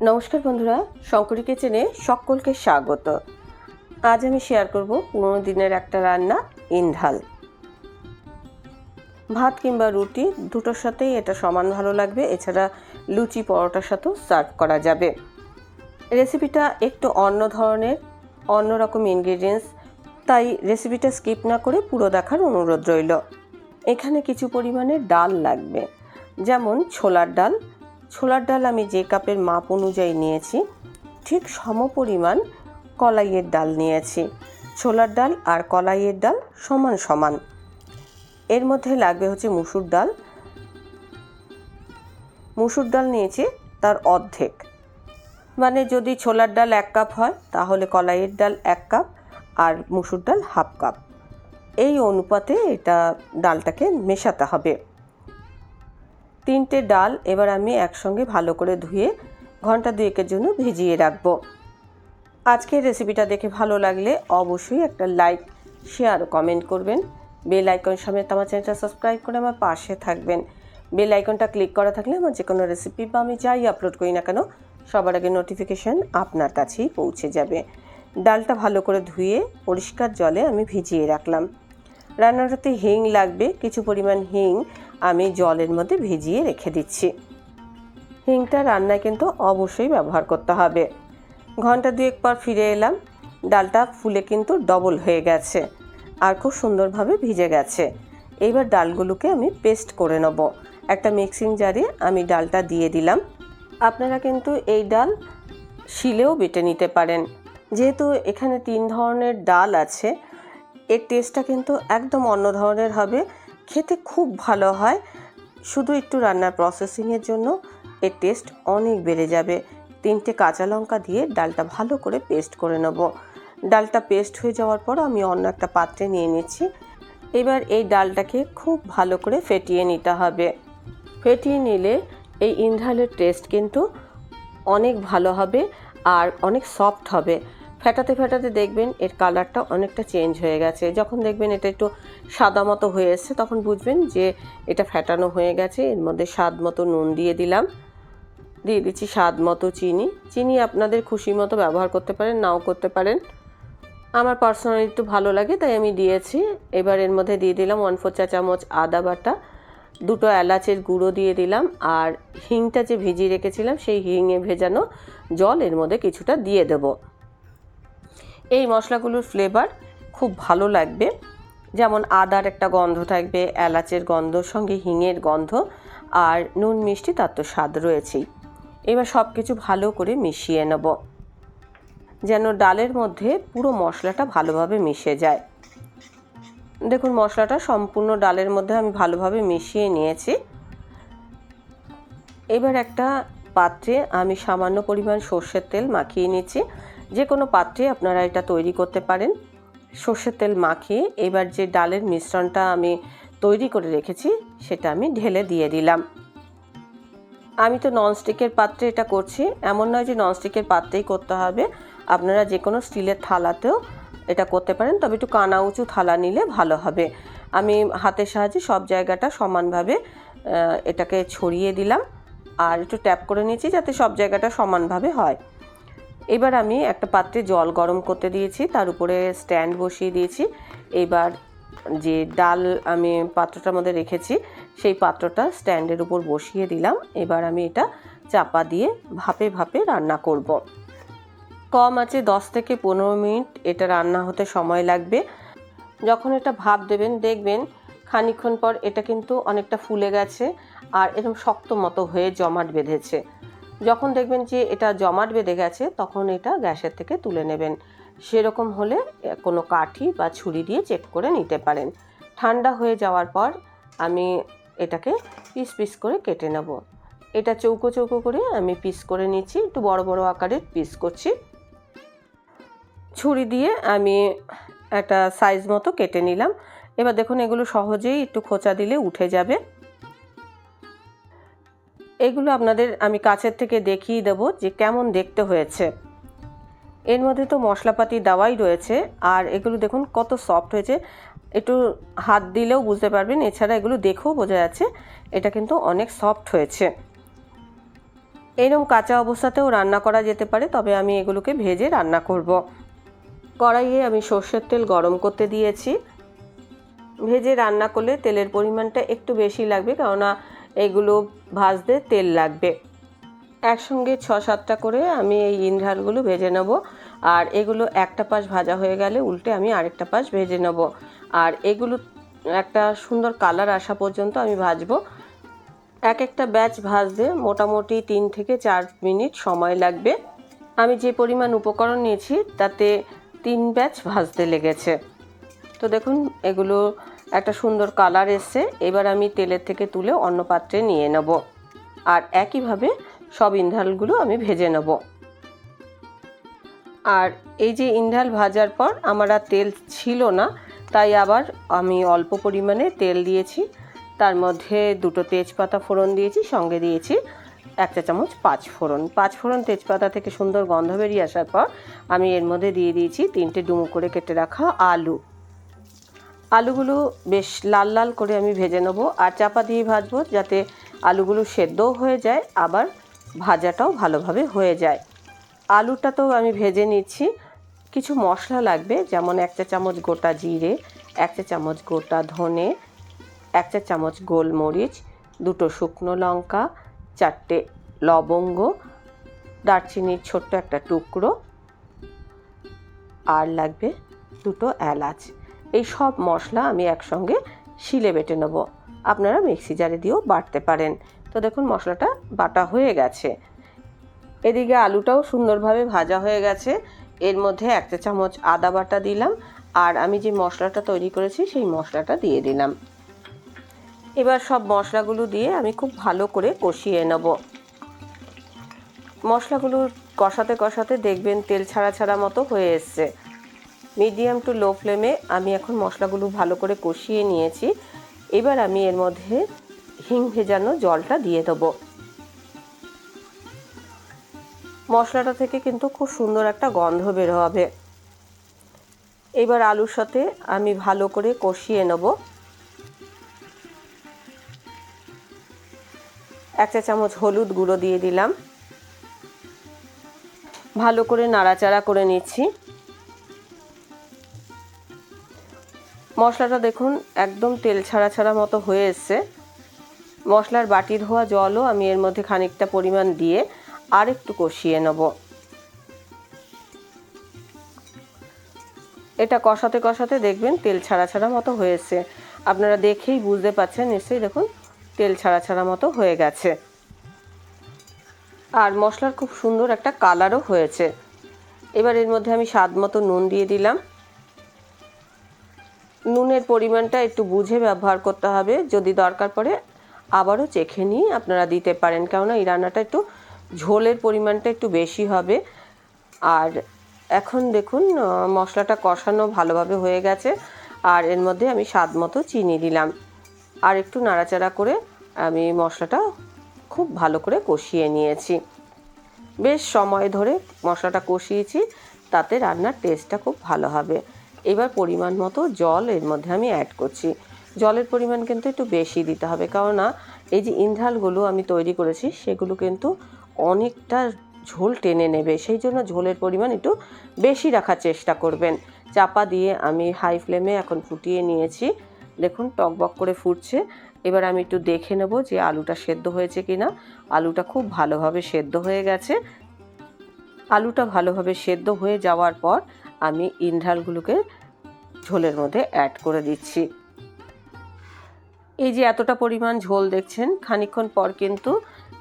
নমস্কার বন্ধুরা, শঙ্করী কিচেনে সকলকে স্বাগত। আজ আমি শেয়ার করব পুরোনো দিনের একটা রান্না, ইন্ডাল। ভাত কিংবা রুটি দুটোর সাথেই এটা সমান ভালো লাগবে। এছাড়া লুচি পরোটার সাথেও সার্ভ করা যাবে। রেসিপিটা একটু অন্য ধরনের, অন্যরকম ইনগ্রেডিয়েন্টস, তাই রেসিপিটা স্কিপ না করে পুরো দেখার অনুরোধ রইল। এখানে কিছু পরিমাণে ডাল লাগবে, যেমন ছোলার ডাল। ছোলার ডাল আমি যে কাপের মাপ অনুযায়ী নিয়েছি ঠিক সমপরিমাণ কলাইয়ের ডাল নিয়েছি। ছোলার ডাল আর কলাইয়ের ডাল সমান সমান। এর মধ্যে লাগবে হচ্ছে মুসুর ডাল। মুসুর ডাল নিয়েছি তার অর্ধেক, মানে যদি ছোলার ডাল 1 কাপ হয় তাহলে কলাইয়ের ডাল 1 কাপ আর মুসুর ডাল হাফ কাপ। এই অনুপাতে এটা ডালটাকে মেশাতে হবে। 3টে ডাল এবার আমি একসঙ্গে ভালো করে ধুয়ে ঘন্টা 2-এর জন্য ভিজিয়ে রাখবো। আজকের রেসিপিটা দেখে ভালো লাগলে অবশ্যই একটা লাইক, শেয়ার ও কমেন্ট করবেন। বেল আইকন সমেত আমার চ্যানেলটা সাবস্ক্রাইব করে আমার পাশে থাকবেন। বেল আইকনটা ক্লিক করা থাকলে আমার যে কোনো রেসিপি বা আমি যাই আপলোড করি না কেন সবার আগে নোটিফিকেশান আপনার কাছেই পৌঁছে যাবে। ডালটা ভালো করে ধুয়ে পরিষ্কার জলে আমি ভিজিয়ে রাখলাম। রান্নাটাতে হিং লাগবে, কিছু পরিমাণ হিং আমি জলের মধ্যে ভিজিয়ে রেখে দিচ্ছি। হিংটা রান্নায় কিন্তু অবশ্যই ব্যবহার করতে হবে। ঘন্টা 2 পর ফিরে এলাম। ডালটা ফুলে কিন্তু ডবল হয়ে গেছে আর খুব সুন্দরভাবে ভিজে গেছে। এইবার ডালগুলোকে আমি পেস্ট করে নেব। একটা মিক্সিং জারে আমি ডালটা দিয়ে দিলাম। আপনারা কিন্তু এই ডাল শিলেও বেটে নিতে পারেন। যেহেতু এখানে 3 ধরনের ডাল আছে, এর টেস্টটা কিন্তু একদম অন্য ধরনের হবে, খেতে খুব ভালো হয়। শুধু একটু রান্নার প্রসেসিংয়ের জন্য এর টেস্ট অনেক বেড়ে যাবে। 3টে কাঁচা লঙ্কা দিয়ে ডালটা ভালো করে পেস্ট করে নেব। ডালটা পেস্ট হয়ে যাওয়ার পর আমি অন্য একটা পাত্রে নিয়ে নিচ্ছি। এবার এই ডালটাকে খুব ভালো করে ফেটিয়ে নিতে হবে। ফেটিয়ে নিলে এই ইন্ডালের টেস্ট কিন্তু অনেক ভালো হবে আর অনেক সফট হবে। ফেটাতে ফেটাতে দেখবেন এর কালারটা অনেকটা চেঞ্জ হয়ে গেছে। যখন দেখবেন এটা একটু সাদা মতো হয়ে এসছে তখন বুঝবেন যে এটা ফেটানো হয়ে গেছে। এর মধ্যে স্বাদ মতো নুন দিয়ে দিলাম, দিয়ে দিচ্ছি স্বাদ মতো চিনি। চিনি আপনাদের খুশি মতো ব্যবহার করতে পারেন, নাও করতে পারেন। আমার পার্সোনালি একটু ভালো লাগে তাই আমি দিয়েছি। এবার এর মধ্যে দিয়ে দিলাম 1/4 চা চামচ আদা বাটা, 2টো এলাচের গুঁড়ো দিয়ে দিলাম, আর হিংটা যে ভিজিয়ে রেখেছিলাম সেই হিঙে ভেজানো জল এর মধ্যে কিছুটা দিয়ে দেব। এই মশলাগুলোর ফ্লেভার খুব ভালো লাগবে, যেমন আদার একটা গন্ধ থাকবে, এলাচের গন্ধ, সঙ্গে হিঙের গন্ধ, আর নুন মিষ্টি তার তো স্বাদ রয়েছেই। এবার সব কিছু ভালো করে মিশিয়ে নেব যেন ডালের মধ্যে পুরো মশলাটা ভালোভাবে মিশে যায়। দেখুন মশলাটা সম্পূর্ণ ডালের মধ্যে আমি ভালোভাবে মিশিয়ে নিয়েছি। এবার একটা পাত্রে আমি সামান্য পরিমাণ সর্ষের তেল মাখিয়ে নিচ্ছি। যে কোনো পাত্রে আপনারা এটা তৈরি করতে পারেন। সর্ষের তেল মাখিয়ে এবার যে ডালের মিশ্রণটা আমি তৈরি করে রেখেছি সেটা আমি ঢেলে দিয়ে দিলাম। আমি তো ননস্টিকের পাত্রে এটা করছি, এমন নয় যে ননস্টিকের পাত্রেই করতে হবে। আপনারা যে কোনো স্টিলের থালাতেও এটা করতে পারেন, তবে একটু কানা উঁচু থালা নিলে ভালো হবে। আমি হাতের সাহায্যে সব জায়গাটা সমানভাবে এটাকে ছড়িয়ে দিলাম আর একটু ট্যাপ করে নিয়েছি যাতে সব জায়গাটা সমানভাবে হয়। এবার আমি একটা পাত্রে জল গরম করতে দিয়েছি, তার উপরে স্ট্যান্ড বসিয়ে দিয়েছি। এবার যে ডাল আমি পাত্রটার মধ্যে রেখেছি সেই পাত্রটা স্ট্যান্ডের উপর বসিয়ে দিলাম। এবার আমি এটা চাপা দিয়ে ভাপে ভাপে রান্না করব। কম আছে 10 থেকে 15 মিনিট এটা রান্না হতে সময় লাগবে। যখন এটা ভাপ দেবেন দেখবেন খানিকক্ষণ পর এটা কিন্তু অনেকটা ফুলে গেছে আর এরকম শক্ত মতো হয়ে জমাট বেঁধেছে। যখন দেখবেন যে এটা জমাট বেঁধে গেছে তখন এটা গ্যাসের থেকে তুলে নেবেন। সেরকম হলে কোনো কাঠি বা ছুরি দিয়ে চেক করে নিতে পারেন। ঠান্ডা হয়ে যাওয়ার পর আমি এটাকে পিস পিস করে কেটে নেব। এটা চৌকো চৌকো করে আমি পিস করে নিচ্ছি, একটু বড় বড় আকারের পিস করছি। ছুরি দিয়ে আমি একটা সাইজ মতো কেটে নিলাম। এবার দেখুন এগুলো সহজেই একটু খোঁচা দিলে উঠে যাবে। এগুলো আপনাদের আমি কাছের থেকে দেখিয়ে দেবো যে কেমন দেখতে হয়েছে। এর মধ্যে তো মশলাপাতি দেওয়াই রয়েছে আর এগুলো দেখুন কত সফট হয়েছে, একটু হাত দিলেও বুঝতে পারবেন। এছাড়া এগুলো দেখেও বোঝা যাচ্ছে এটা কিন্তু অনেক সফট হয়েছে। এরকম কাঁচা অবস্থাতেও রান্না করা যেতে পারে, তবে আমি এগুলোকে ভেজে রান্না করব। কড়াইয়ে আমি সর্ষের তেল গরম করতে দিয়েছি। ভেজে রান্না করলে তেলের পরিমাণটা একটু বেশি লাগবে, কেননা এগুলো ভাজতে তেল লাগবে। একসঙ্গে 6-7টা করে আমি এই ইন্ডালগুলো ভেজে নেব। আর এগুলো একটা পাশ ভাজা হয়ে গেলে উল্টে আমি আরেকটা পাশ ভেজে নেব। আর এগুলো একটা সুন্দর কালার আসা পর্যন্ত আমি ভাজবো। এক একটা ব্যাচ ভাজতে মোটামুটি 3 থেকে 4 মিনিট সময় লাগবে। আমি যে পরিমাণ উপকরণ নিয়েছি তাতে 3 ব্যাচ ভাজতে লেগেছে। তো দেখুন এগুলো একটা সুন্দর কালার এসছে। এবার আমি তেলের থেকে তুলে অন্য পাত্রে নিয়ে নেব। আর একইভাবে সব ইন্ডালগুলো আমি ভেজে নেব। আর এই যে ইন্ডাল ভাজার পর আমার আর তেল ছিল না, তাই আবার আমি অল্প পরিমাণে তেল দিয়েছি। তার মধ্যে 2টো তেজপাতা ফোড়ন দিয়েছি, সঙ্গে দিয়েছি 1 চা চামচ 5 ফোড়ন। 5 ফোড়ন তেজপাতা থেকে সুন্দর গন্ধ বেরিয়ে আসার পর আমি এর মধ্যে দিয়ে দিয়েছি 3টে ডুমো করে কেটে রাখা আলু। আলুগুলো বেশ লাল লাল করে আমি ভেজে নেব। আর চাপা দিয়ে ভাজবো যাতে আলুগুলো সেদ্ধও হয়ে যায়, আবার ভাজাটাও ভালোভাবে হয়ে যায়। আলুটা তো আমি ভেজে নিচ্ছি। কিছু মশলা লাগবে, যেমন 1 চা চামচ গোটা জিরে, 1 চা চামচ গোটা ধনে, 1 চা চামচ গোলমরিচ, 2টো শুকনো লঙ্কা, 4টে লবঙ্গ, দারচিনির ছোট্ট একটা টুকরো, আর লাগবে 2টো এলাচ। এই সব মশলা আমি একসঙ্গে শিলে বেটে নেব। আপনারা মিক্সি জারে দিয়েও বাটতে পারেন। তো দেখুন মশলাটা বাটা হয়ে গেছে। এদিকে আলুটাও সুন্দরভাবে ভাজা হয়ে গেছে। এর মধ্যে 1 চা চামচ আদা বাটা দিলাম, আর আমি যে মশলাটা তৈরি করেছি সেই মশলাটা দিয়ে দিলাম। এবার সব মশলাগুলো দিয়ে আমি খুব ভালো করে কষিয়ে নেব। মশলাগুলো কষাতে কষাতে দেখবেন তেল ছাড়া ছাড়া মতো হয়ে এসছে। মিডিয়াম টু লো ফ্লেমে আমি এখন মশলাগুলো ভালো করে কষিয়ে নিয়েছি। এবার আমি এর মধ্যে হিং ভেজানো জলটা দিয়ে দেবো। মশলাটা থেকে কিন্তু খুব সুন্দর একটা গন্ধ বের হবে। এবার আলুর সাথে আমি ভালো করে কষিয়ে নেব। 1 চা চামচ হলুদ গুঁড়ো দিয়ে দিলাম। ভালো করে নাড়াচাড়া করে নিচ্ছি। মশলাটা দেখুন একদম তেল ছাড়া ছাড়া মতো হয়ে এসছে। মশলার বাটি ধোয়া জলও আমি এর মধ্যে খানিকটা পরিমাণ দিয়ে আর একটু কষিয়ে নেব। এটা কষাতে কষাতে দেখবেন তেল ছাড়া ছাড়া মতো হয়ে এসছে। আপনারা দেখেই বুঝতে পারছেন নিশ্চয়ই, দেখুন তেল ছাড়া ছাড়া মতো হয়ে গেছে। আর মশলার খুব সুন্দর একটা কালারও হয়েছে। এবার এর মধ্যে আমি স্বাদ মতো নুন দিয়ে দিলাম। নুনের পরিমাণটা একটু বুঝে ব্যবহার করতে হবে, যদি দরকার পড়ে আবারও চেখে নিয়ে আপনারা দিতে পারেন, কেননা এই রান্নাটা একটু ঝোলের পরিমাণটা একটু বেশি হবে। আর এখন দেখুন মশলাটা কষানো ভালোভাবে হয়ে গেছে। আর এর মধ্যে আমি স্বাদ মতো চিনি দিলাম। আর একটু নাড়াচাড়া করে আমি মশলাটা খুব ভালো করে কষিয়ে নিয়েছি। বেশ সময় ধরে মশলাটা কষিয়েছি, তাতে রান্নার টেস্টটা খুব ভালো হবে। এবার পরিমাণ মতো জল এর মধ্যে আমি অ্যাড করছি। জলের পরিমাণ কিন্তু একটু বেশি দিতে হবে, কেননা এই যে ইন্ডালগুলো আমি তৈরি করেছি সেগুলো কিন্তু অনেকটা ঝোল টেনে নেবে, সেই জন্য ঝোলের পরিমাণ একটু বেশি রাখার চেষ্টা করবেন। চাপা দিয়ে আমি হাই ফ্লেমে এখন ফুটিয়ে নিয়েছি। দেখুন টকবক করে ফুটছে। এবার আমি একটু দেখে নেব যে আলুটা সেদ্ধ হয়েছে কিনা। আলুটা খুব ভালোভাবে সেদ্ধ হয়ে গেছে। আলুটা ভালোভাবে সেদ্ধ হয়ে যাওয়ার পর আমি ইন্ডালগুলোকে ঝোলের মধ্যে অ্যাড করে দিচ্ছি। এই যে এতটা পরিমাণ ঝোল দেখছেন, খানিকক্ষণ পর কিন্তু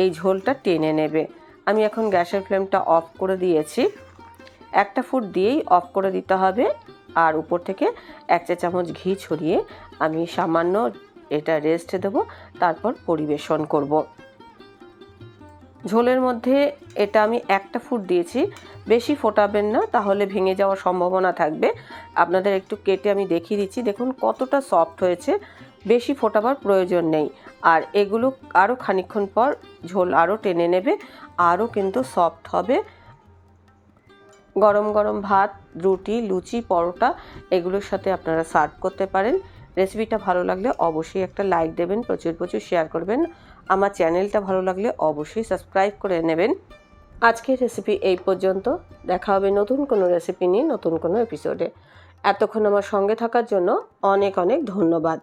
এই ঝোলটা টেনে নেবে। আমি এখন গ্যাসের ফ্লেমটা অফ করে দিয়েছি। একটা ফুট দিয়েই অফ করে দিতে হবে। আর উপর থেকে 1 চা চামচ ঘি ছড়িয়ে আমি সামান্য এটা রেস্ট দেব, তারপর পরিবেশন করব। ঝোলের মধ্যে এটা আমি একটা ফুট দিয়েছি, বেশি ফোটাবেন না, তাহলে ভেঙে যাওয়ার সম্ভাবনা থাকবে। আপনাদের একটু কেটে আমি দেখিয়ে দিচ্ছি, দেখুন কতটা সফট হয়েছে। বেশি ফোটাবার প্রয়োজন নেই। আর এগুলো আরও খানিকক্ষণ পর ঝোল আরও টেনে নেবে, আরও কিন্তু সফট হবে। গরম গরম ভাত, রুটি, লুচি, পরোটা এগুলোর সাথে আপনারা সার্ভ করতে পারেন। রেসিপিটা ভালো লাগলে অবশ্যই একটা লাইক দেবেন, প্রচুর প্রচুর শেয়ার করবেন। আমার চ্যানেলটা ভালো লাগলে অবশ্যই সাবস্ক্রাইব করে নেবেন। আজকের রেসিপি এই পর্যন্ত। দেখা হবে নতুন কোনো রেসিপি নিয়ে নতুন কোনো এপিসোডে। এতক্ষণ আমার সঙ্গে থাকার জন্য অনেক অনেক ধন্যবাদ।